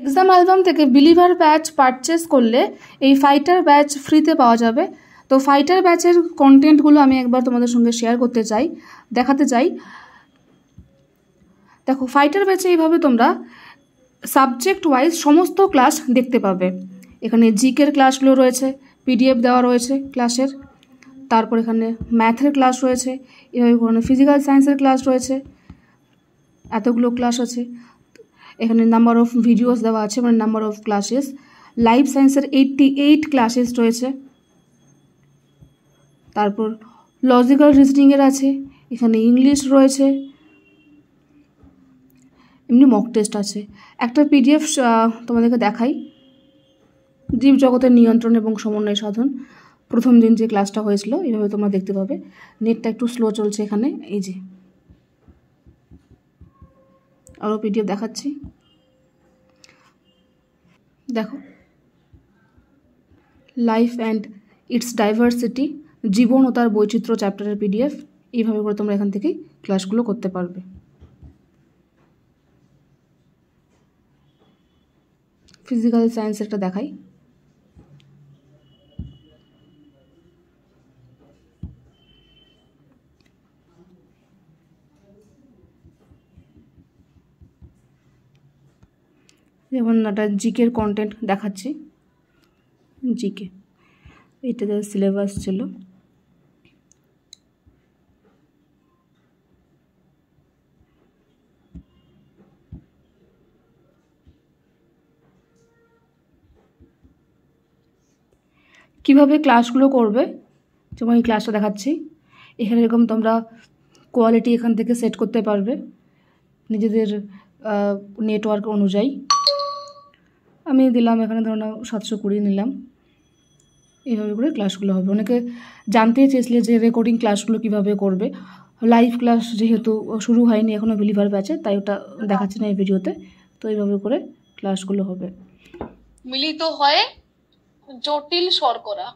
Exam album থেকে believer batch purchase করলে এই ফাইটার ব্যাচ ফ্রিতে পাওয়া যাবে। তো ফাইটার ব্যাচের কন্টেন্টগুলো আমি একবার তোমাদের সঙ্গে শেয়ার করতে চাই, দেখাতে চাই। দেখো, ফাইটার ব্যাচে এইভাবে তোমরা সাবজেক্ট ওয়াইজ সমস্ত ক্লাস দেখতে পাবে। এখানে জিকের ক্লাসগুলো রয়েছে, পিডিএফ দেওয়া রয়েছে ক্লাসের, তারপর এখানে ম্যাথের ক্লাস রয়েছে, এভাবে ফিজিক্যাল সায়েন্সের ক্লাস রয়েছে, এতগুলো ক্লাস আছে। এখানে নাম্বার অফ ভিডিওস দেওয়া আছে, মানে নাম্বার অফ ক্লাসেস। লাইফ সায়েন্সের 88 ক্লাসেস রয়েছে। তারপর লজিক্যাল রিজনিংয়ের আছে, এখানে ইংলিশ রয়েছে, এমনি মক টেস্ট আছে। একটা পিডিএফ তোমাদেরকে দেখাই, জীবজগতের নিয়ন্ত্রণ এবং সমন্বয় সাধন, প্রথম দিন যে ক্লাসটা হয়েছিল, এইভাবে তোমরা দেখতে পাবে। নেটটা একটু স্লো চলছে এখানে, এই যে আরও পিডিএফ দেখাচ্ছি, দেখো। লাইফ অ্যান্ড ইটস ডাইভার্সিটি, জীবন ও তার বৈচিত্র্য চ্যাপ্টারের পিডিএফ। এইভাবে করে তোমরা এখান থেকেই ক্লাসগুলো করতে পারবে। ফিজিক্যাল সায়েন্সেরটা দেখাই, যেমন একটা জিকের কন্টেন্ট দেখাচ্ছি। জিকে এটা যাদের সিলেবাস ছিল, কিভাবে ক্লাসগুলো করবে, যেমন এই ক্লাসটা দেখাচ্ছি। এখানে এরকম তোমরা কোয়ালিটি এখান থেকে সেট করতে পারবে নিজেদের নেটওয়ার্ক অনুযায়ী। আমি দিলাম এখানে ধরুন 720 নিলাম। এইভাবে করে ক্লাসগুলো হবে। অনেকে জানতে চেয়েছিলে যে রেকর্ডিং ক্লাসগুলো কিভাবে করবে। লাইভ ক্লাস যেহেতু শুরু হয়নি এখনও বিলিভার ব্যাচে, তাই ওটা দেখাচ্ছি না এই ভিডিওতে। তো এইভাবে করে ক্লাসগুলো হবে। মিলিত হয়ে জটিল শর্করা।